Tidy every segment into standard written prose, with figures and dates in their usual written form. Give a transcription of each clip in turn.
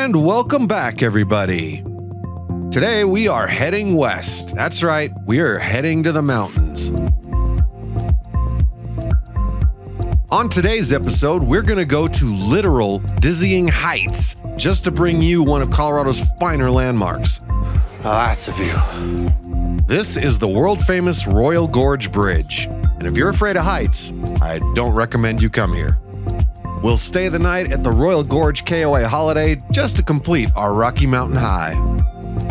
And welcome back, everybody. Today we are heading west. That's right, we are heading to the mountains. On today's episode, we're going to go to literal dizzying heights just to bring you one of Colorado's finer landmarks. Oh, that's a view. This is the world-famous Royal Gorge Bridge. And if you're afraid of heights, I don't recommend you come here. We'll stay the night at the Royal Gorge KOA holiday just to complete our Rocky Mountain High.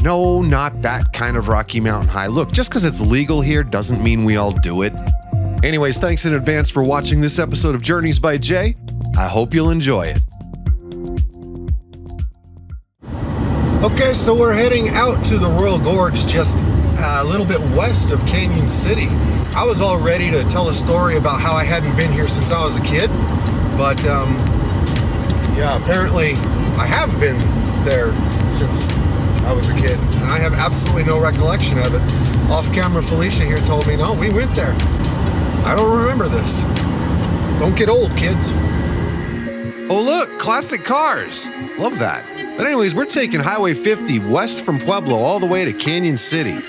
No, not that kind of Rocky Mountain High. Look, just because it's legal here doesn't mean we all do it. Anyways, thanks in advance for watching this episode of Journeys by Jay. I hope you'll enjoy it. Okay, so we're heading out to the Royal Gorge, just a little bit west of Canyon City. I was all ready to tell a story about how I hadn't been here since I was a kid, but yeah, apparently I have been there since I was a kid, and I have absolutely no recollection of it. Off-camera Felicia here told me, no, we went there. I don't remember this. Don't get old, kids. Oh look, classic cars. Love that. But anyways, we're taking Highway 50 west from Pueblo all the way to Canyon City.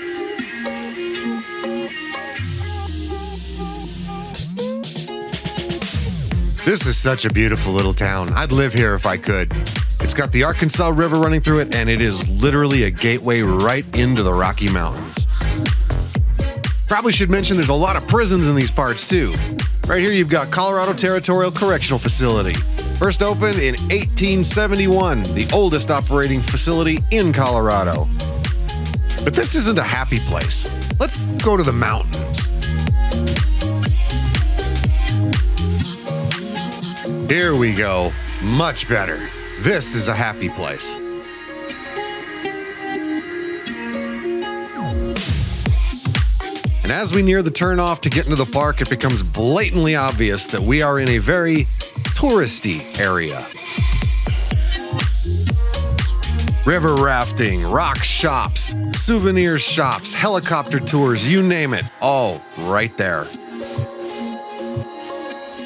This is such a beautiful little town. I'd live here if I could. It's got the Arkansas River running through it, and it is literally a gateway right into the Rocky Mountains. Probably should mention there's a lot of prisons in these parts too. Right here you've got Colorado Territorial Correctional Facility. First opened in 1871, the oldest operating facility in Colorado. But this isn't a happy place. Let's go to the mountains. Here we go. Much better. This is a happy place. And as we near the turnoff to get into the park, it becomes blatantly obvious that we are in a very touristy area. River rafting, rock shops, souvenir shops, helicopter tours, you name it, all right there.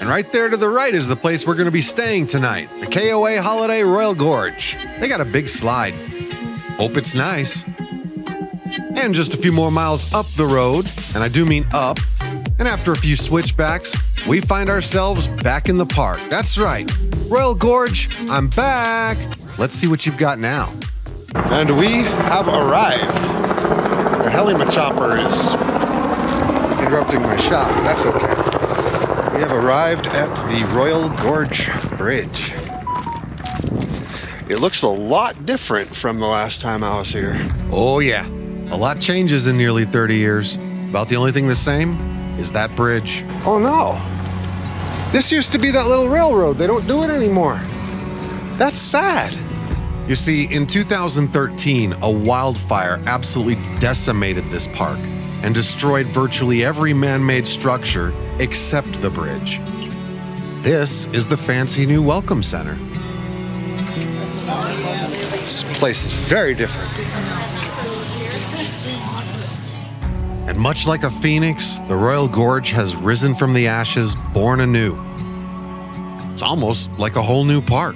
And right there to the right is the place we're going to be staying tonight, the KOA Holiday Royal Gorge. They got a big slide. Hope it's nice. And just a few more miles up the road, and I do mean up, and after a few switchbacks, we find ourselves back in the park. That's right. Royal Gorge, I'm back. Let's see what you've got now. And we have arrived. The Helimachopper is interrupting my shot. That's okay. We have arrived at the Royal Gorge Bridge. It looks a lot different from the last time I was here. Oh yeah, a lot changes in nearly 30 years. About the only thing the same is that bridge. Oh no, this used to be that little railroad. They don't do it anymore. That's sad. You see, in 2013, a wildfire absolutely decimated this park and destroyed virtually every man-made structure except the bridge. This is the fancy new Welcome Center. This place is very different. And much like a phoenix, the Royal Gorge has risen from the ashes, born anew. It's almost like a whole new park.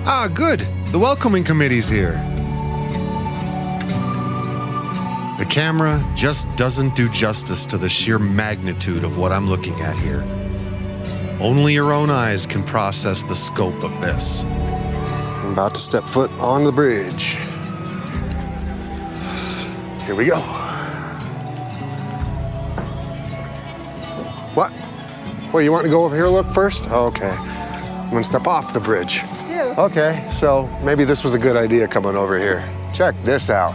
Ah, good. The welcoming committee's here. The camera just doesn't do justice to the sheer magnitude of what I'm looking at here. Only your own eyes can process the scope of this. I'm about to step foot on the bridge. Here we go. What? What, you want to go over here look first? Oh, okay. I'm gonna step off the bridge. Okay, so maybe this was a good idea coming over here. Check this out.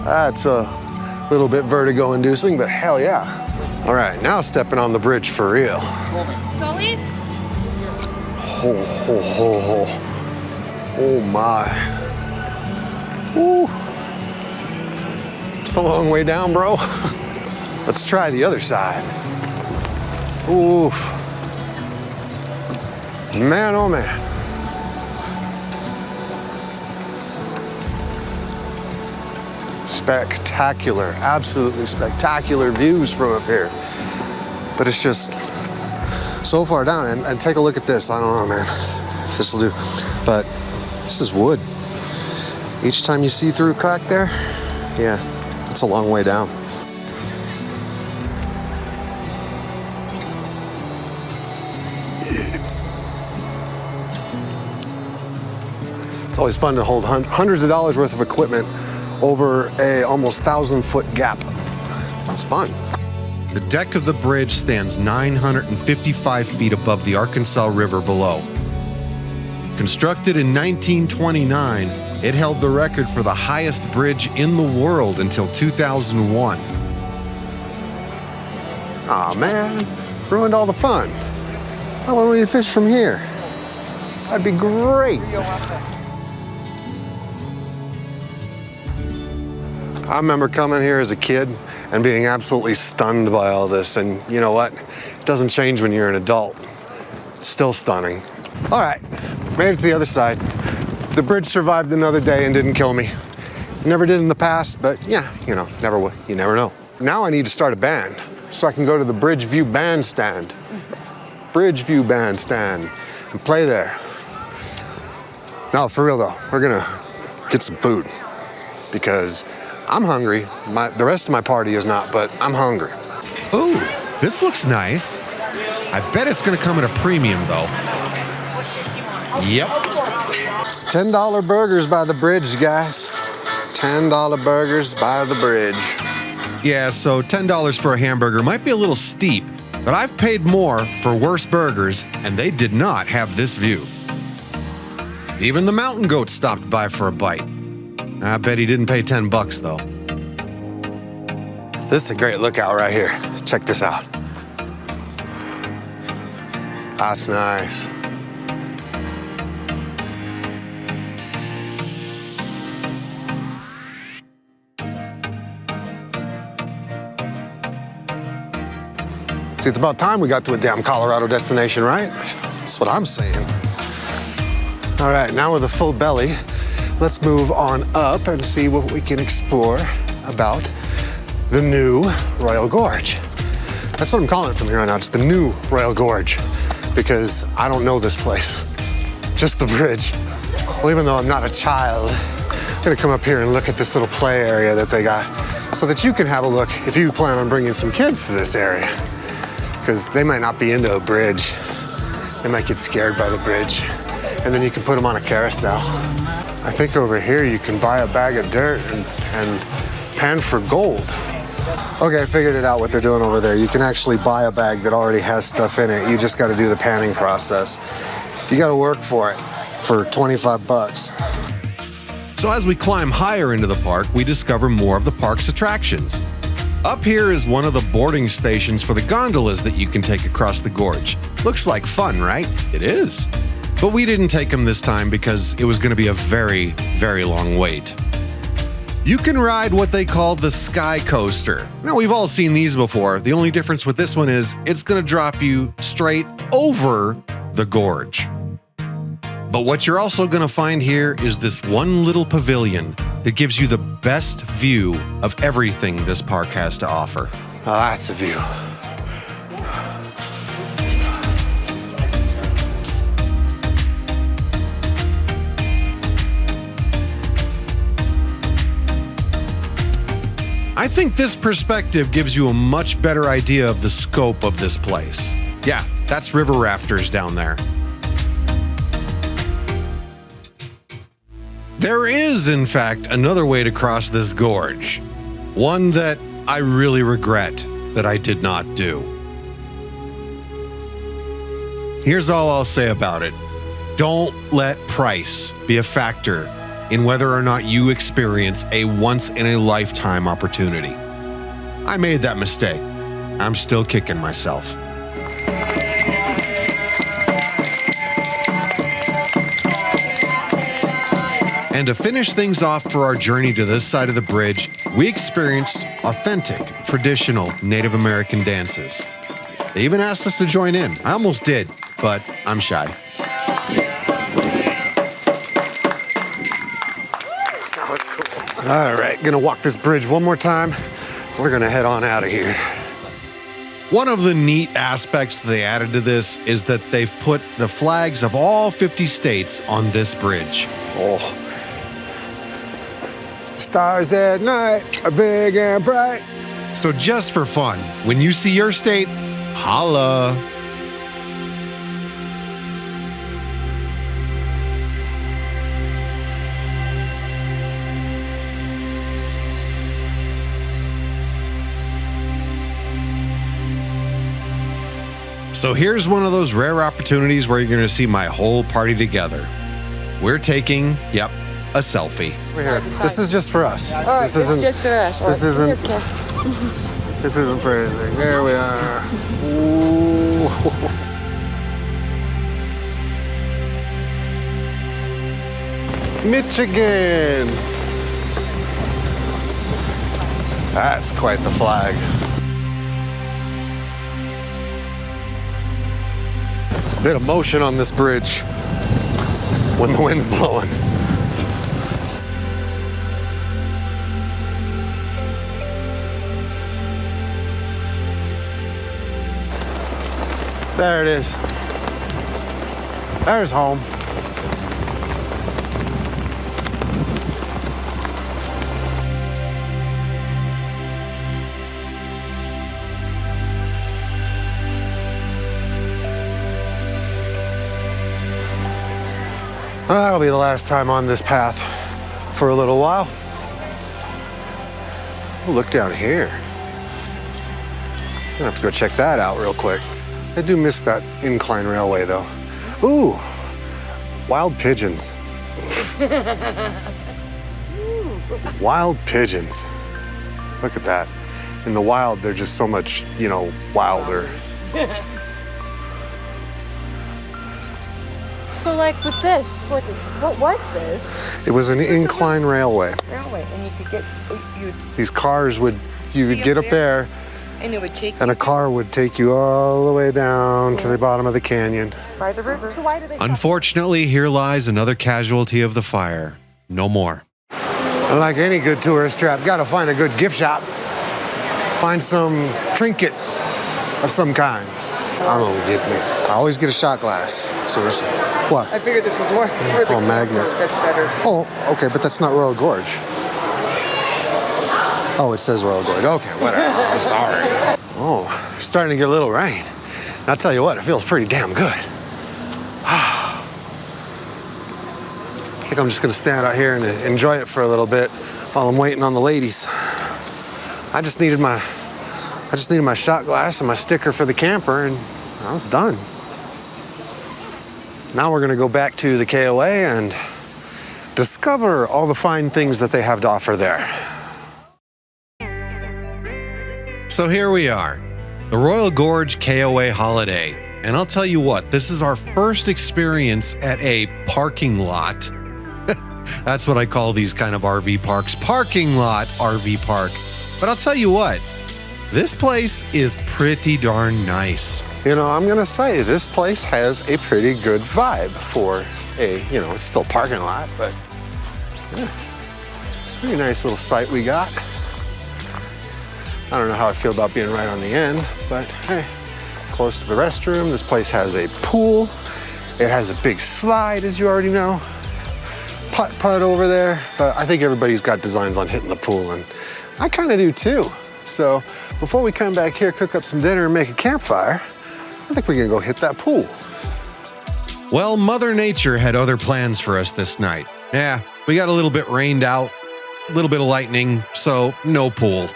That's a little bit vertigo-inducing, but hell yeah. All right, now stepping on the bridge for real. Solid? Ho, ho, ho, ho. Oh my. Woo. It's a long way down, bro. Let's try the other side. Ooh. Man, oh man. Spectacular, absolutely spectacular views from up here. But it's just so far down. And take a look at this. I don't know, man, if this will do. But this is wood. Each time you see through a crack there, yeah, that's a long way down. It's always fun to hold hundreds of dollars worth of equipment over a almost 1,000-foot gap. That's fun. The deck of the bridge stands 955 feet above the Arkansas River below. Constructed in 1929, it held the record for the highest bridge in the world until 2001. Aw, man, ruined all the fun. Why don't we fish from here? That'd be great. I remember coming here as a kid and being absolutely stunned by all this. And you know what? It doesn't change when you're an adult. It's still stunning. All right, made it to the other side. The bridge survived another day and didn't kill me. Never did in the past, but yeah, you know, you never know. Now I need to start a band so I can go to the Bridgeview Bandstand. Bridgeview Bandstand and play there. No, for real though, we're gonna get some food because I'm hungry. The rest of my party is not, but I'm hungry. Ooh, this looks nice. I bet it's gonna come at a premium though. Yep. $10 burgers by the bridge, guys. $10 burgers by the bridge. Yeah, so $10 for a hamburger might be a little steep, but I've paid more for worse burgers, and they did not have this view. Even the mountain goat stopped by for a bite. I bet he didn't pay 10 bucks though. This is a great lookout right here. Check this out. That's nice. See, it's about time we got to a damn Colorado destination, right? That's what I'm saying. All right, now with a full belly, let's move on up and see what we can explore about the new Royal Gorge. That's what I'm calling it from here on out. It's the new Royal Gorge because I don't know this place, just the bridge. Well, even though I'm not a child, I'm gonna come up here and look at this little play area that they got so that you can have a look if you plan on bringing some kids to this area because they might not be into a bridge. They might get scared by the bridge and then you can put them on a carousel. I think over here you can buy a bag of dirt and pan for gold. Okay, I figured it out what they're doing over there. You can actually buy a bag that already has stuff in it. You just got to do the panning process. You got to work for it for 25 bucks. So as we climb higher into the park, we discover more of the park's attractions. Up here is one of the boarding stations for the gondolas that you can take across the gorge. Looks like fun, right? It is. But we didn't take them this time because it was going to be a very, very long wait. You can ride what they call the skycoaster. Now, we've all seen these before. The only difference with this one is it's going to drop you straight over the gorge. But what you're also going to find here is this one little pavilion that gives you the best view of everything this park has to offer. Now that's a view. I think this perspective gives you a much better idea of the scope of this place. Yeah, that's river rafters down there. There is, in fact, another way to cross this gorge. One that I really regret that I did not do. Here's all I'll say about it. Don't let price be a factor in whether or not you experience a once-in-a-lifetime opportunity. I made that mistake. I'm still kicking myself. And to finish things off for our journey to this side of the bridge, we experienced authentic, traditional Native American dances. They even asked us to join in. I almost did, but I'm shy. All right, gonna walk this bridge one more time. We're gonna head on out of here. One of the neat aspects they added to this is that they've put the flags of all 50 states on this bridge. Oh. Stars at night are big and bright. So just for fun, when you see your state, holla. So here's one of those rare opportunities where you're going to see my whole party together. We're taking, yep, a selfie. We're here. This is just for us. All right, this isn't just for us. This isn't. This isn't for anything. There we are. Ooh. Michigan. That's quite the flag. Bit of motion on this bridge when the wind's blowing. There it is. There's home. That'll be the last time on this path for a little while. Look down here. I'm gonna have to go check that out real quick. I do miss that incline railway though. Ooh, wild pigeons. Wild pigeons. Look at that. In the wild, they're just so much, wilder. So like with this, like what was this? It was an incline railway. Railway, and you could get, These cars you would get up there, and it would take and a car would take you all the way down to the bottom of the canyon. by the river. So why do they? Unfortunately, here lies another casualty of the fire. No more. Like any good tourist trap, gotta find a good gift shop. Find some trinket of some kind. I don't get me. I always get a shot glass. Seriously. What? I figured this was more for the magnet. That's better. Oh, okay, but that's not Royal Gorge. Oh, it says Royal Gorge. Okay, whatever. I'm sorry. Oh, starting to get a little rain. And I'll tell you what, it feels pretty damn good. I think I'm just gonna stand out here and enjoy it for a little bit while I'm waiting on the ladies. I just needed my shot glass and my sticker for the camper, and I was done. Now we're gonna go back to the KOA and discover all the fine things that they have to offer there. So here we are, the Royal Gorge KOA holiday. And I'll tell you what, this is our first experience at a parking lot. That's what I call these kind of RV parks, parking lot RV park. But I'll tell you what, this place is pretty darn nice. You know, I'm gonna say this place has a pretty good vibe for it's still a parking lot, but yeah, pretty nice little site we got. I don't know how I feel about being right on the end, but hey, close to the restroom. This place has a pool. It has a big slide, as you already know. Putt-putt over there, but I think everybody's got designs on hitting the pool, and I kind of do too. So before we come back here, cook up some dinner and make a campfire, I think we're gonna go hit that pool. Well, Mother Nature had other plans for us this night. Yeah, we got a little bit rained out, a little bit of lightning, so no pool.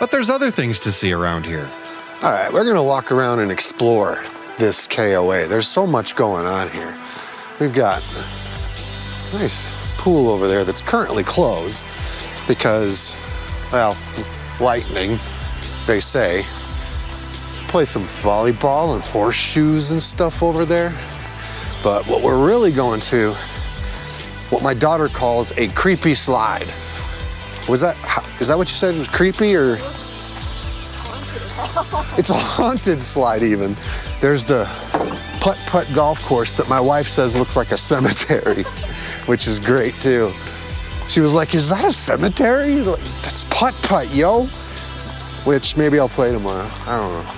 But there's other things to see around here. All right, we're gonna walk around and explore this KOA. There's so much going on here. We've got a nice pool over there that's currently closed because, well, lightning, they say. Play some volleyball and horseshoes and stuff over there. But what we're really going to what my daughter calls a creepy slide. Is that what you said? It was creepy or? It's a haunted slide even. There's the putt-putt golf course that my wife says looks like a cemetery, which is great too. She was like, is that a cemetery? Like, that's putt-putt, yo. Which maybe I'll play tomorrow. I don't know.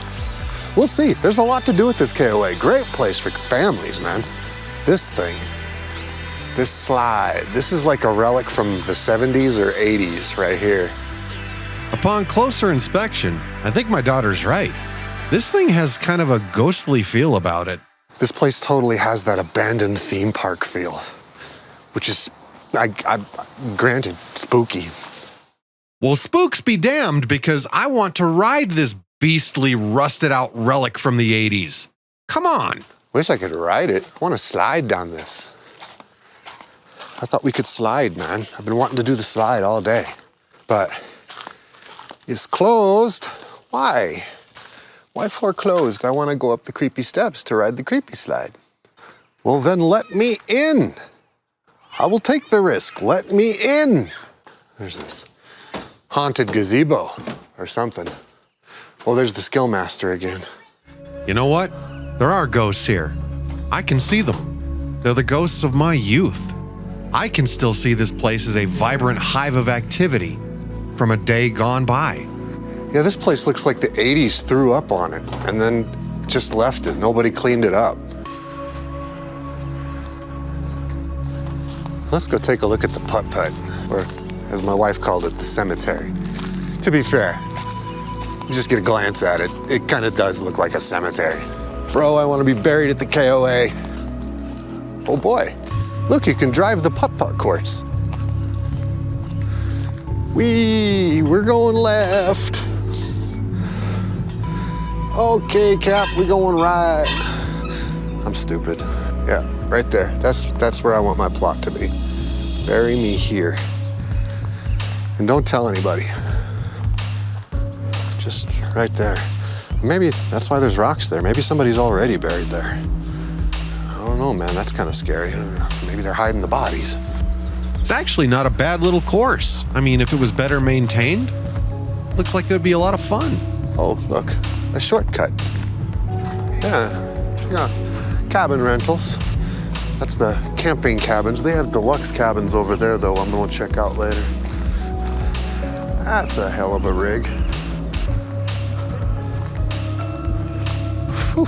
We'll see. There's a lot to do with this KOA. Great place for families, man. This thing, this slide, this is like a relic from the 70s or 80s right here. Upon closer inspection, I think my daughter's right. This thing has kind of a ghostly feel about it. This place totally has that abandoned theme park feel, which is, granted, spooky. Well, spooks be damned, because I want to ride this beastly, rusted-out relic from the 80s. Come on. Wish I could ride it. I want to slide down this. I thought we could slide, man. I've been wanting to do the slide all day, but it's closed. Why? Why foreclosed? I want to go up the creepy steps to ride the creepy slide. Well, then let me in. I will take the risk. Let me in. There's this haunted gazebo or something. Well, there's the Skillmaster again. You know what? There are ghosts here. I can see them. They're the ghosts of my youth. I can still see this place as a vibrant hive of activity from a day gone by. Yeah, this place looks like the 80s threw up on it and then just left it. Nobody cleaned it up. Let's go take a look at the putt-putt, or as my wife called it, the cemetery. To be fair, you just get a glance at it. It kind of does look like a cemetery. Bro, I want to be buried at the KOA. Oh boy, look, you can drive the putt-putt course. We're going left. Okay, Cap, we're going right. I'm stupid. Yeah, right there. That's where I want my plot to be. Bury me here. And don't tell anybody. Just right there. Maybe that's why there's rocks there. Maybe somebody's already buried there. I don't know, man. That's kind of scary. Maybe they're hiding the bodies. It's actually not a bad little course. I mean, if it was better maintained, looks like it would be a lot of fun. Oh, look, a shortcut. Yeah, cabin rentals. That's the camping cabins. They have deluxe cabins over there, though, I'm gonna check out later. That's a hell of a rig. Whew.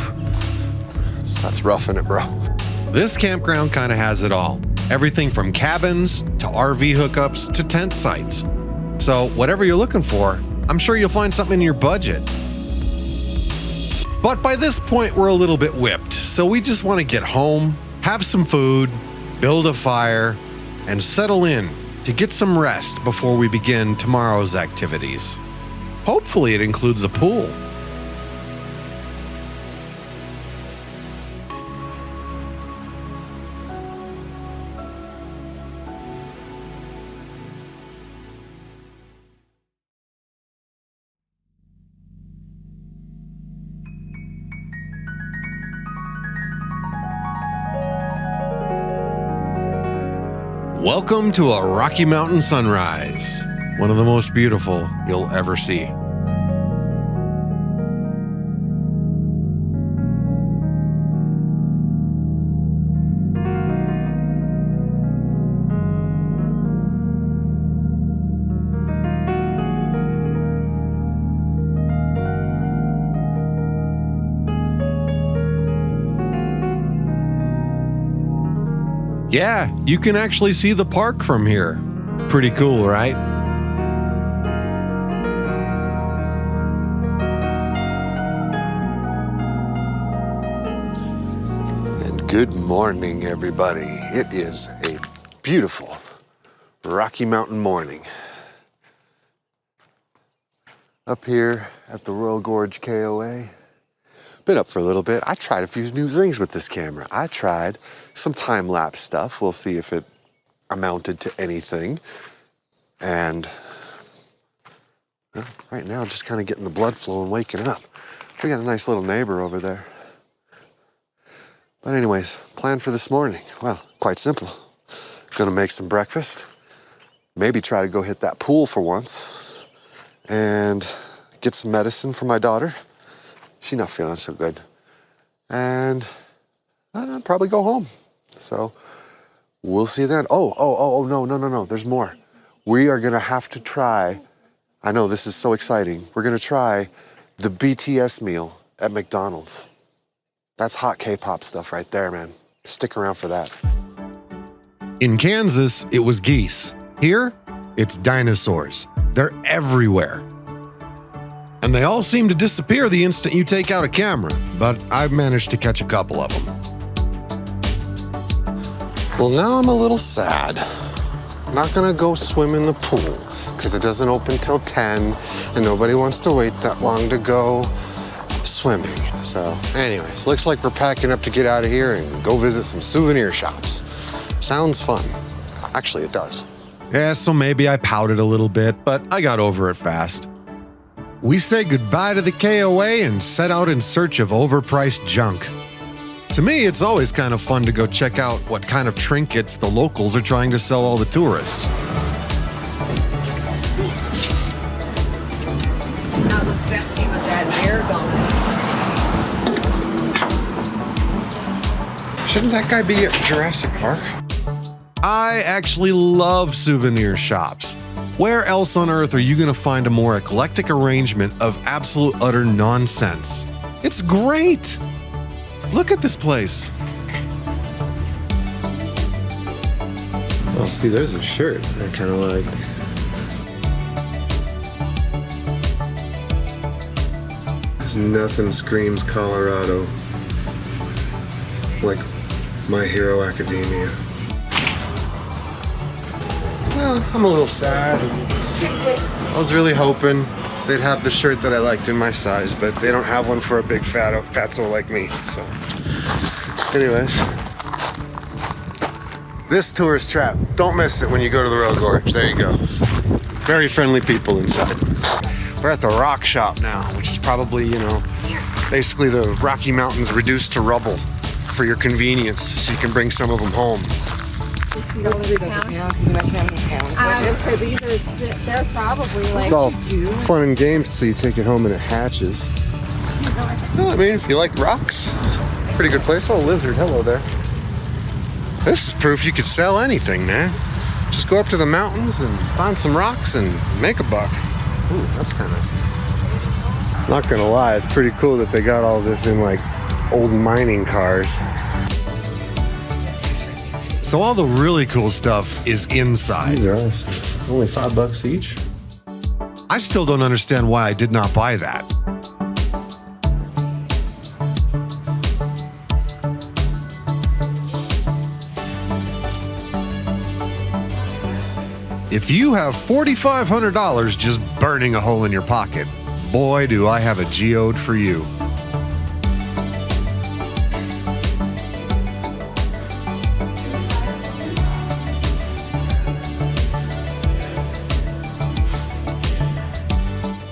That's roughing it, bro. This campground kind of has it all. Everything from cabins to RV hookups to tent sites. So whatever you're looking for, I'm sure you'll find something in your budget. But by this point, we're a little bit whipped, so we just want to get home, have some food, build a fire, and settle in to get some rest before we begin tomorrow's activities. Hopefully it includes a pool. Welcome to a Rocky Mountain sunrise, one of the most beautiful you'll ever see. Yeah, you can actually see the park from here. Pretty cool, right? And good morning, everybody. It is a beautiful Rocky Mountain morning. Up here at the Royal Gorge KOA. Been up for a little bit. I tried a few new things with this camera. I tried some time-lapse stuff. We'll see if it amounted to anything. And well, right now, just kind of getting the blood flowing, waking up. We got a nice little neighbor over there. But anyways, plan for this morning. Well, quite simple. Gonna make some breakfast. Maybe try to go hit that pool for once. And get some medicine for my daughter. She's not feeling so good. And I'll probably go home. So we'll see then. Oh, no. There's more. We are gonna have to try, I know this is so exciting. We're gonna try the BTS meal at McDonald's. That's hot K-pop stuff right there, man. Stick around for that. In Kansas, it was geese. Here, it's dinosaurs. They're everywhere. And they all seem to disappear the instant you take out a camera, but I've managed to catch a couple of them. Well, now I'm a little sad. I'm not gonna go swim in the pool because it doesn't open till 10 and nobody wants to wait that long to go swimming. So anyways, looks like we're packing up to get out of here and go visit some souvenir shops. Sounds fun. Actually, it does. Yeah, so maybe I pouted a little bit, but I got over it fast. We say goodbye to the KOA and set out in search of overpriced junk. To me, it's always kind of fun to go check out what kind of trinkets the locals are trying to sell all the tourists. How looks empty with that air going. Shouldn't that guy be at Jurassic Park? I actually love souvenir shops. Where else on earth are you going to find a more eclectic arrangement of absolute utter nonsense? It's great! Look at this place. Oh, see, there's a shirt I kind of like. There's nothing screams Colorado like My Hero Academia. Well, I'm a little sad. I was really hoping they'd have the shirt that I liked in my size, but they don't have one for a big fatso like me, so. Anyways. This tourist trap, don't miss it when you go to the Royal Gorge. There you go. Very friendly people inside. We're at the rock shop now, which is probably, basically the Rocky Mountains reduced to rubble for your convenience, so you can bring some of them home. Yeah, you must have pounds. They're probably like It's all fun and games till you take it home and it hatches. Well, I mean, if you like rocks, pretty good place. Oh, lizard, hello there. This is proof you could sell anything, man. Just go up to the mountains and find some rocks and make a buck. Ooh, that's kind of... Not gonna lie, it's pretty cool that they got all this in like old mining cars. So all the really cool stuff is inside. These are awesome. Only $5 each. I still don't understand why I did not buy that. If you have $4,500 just burning a hole in your pocket, boy, do I have a geode for you.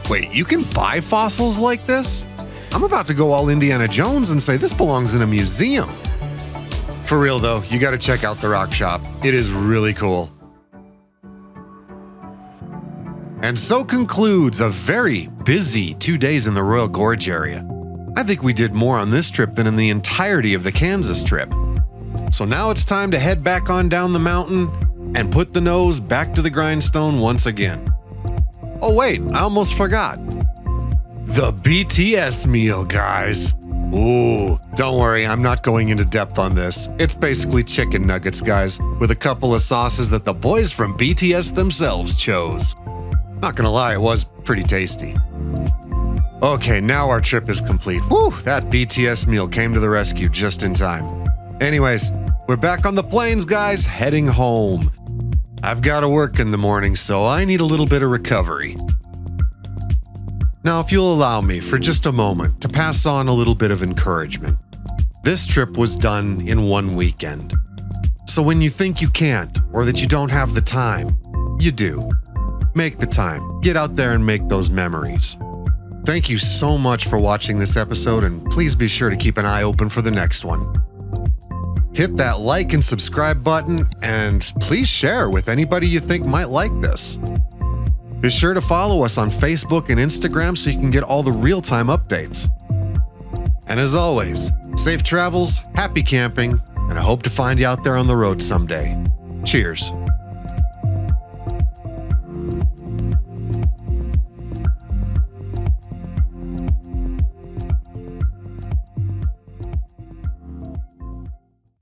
Wait, you can buy fossils like this? I'm about to go all Indiana Jones and say this belongs in a museum. For real though, you gotta check out the rock shop. It is really cool. And so concludes a very busy 2 days in the Royal Gorge area. I think we did more on this trip than in the entirety of the Kansas trip. So now it's time to head back on down the mountain and put the nose back to the grindstone once again. Oh wait, I almost forgot. The BTS meal, guys. Ooh, don't worry, I'm not going into depth on this. It's basically chicken nuggets, guys, with a couple of sauces that the boys from BTS themselves chose. Not gonna lie, it was pretty tasty. Okay, now our trip is complete. Whew, that BTS meal came to the rescue just in time. Anyways, we're back on the plains, guys, heading home. I've got to work in the morning, so I need a little bit of recovery. Now, if you'll allow me for just a moment to pass on a little bit of encouragement. This trip was done in one weekend. So when you think you can't, or that you don't have the time, you do. Make the time. Get out there and make those memories. Thank you so much for watching this episode, and please be sure to keep an eye open for the next one. hit that like and subscribe button, and please share with anybody you think might like this. Be sure to follow us on Facebook and Instagram so you can get all the real-time updates. And as always, safe travels, happy camping, and I hope to find you out there on the road someday. Cheers.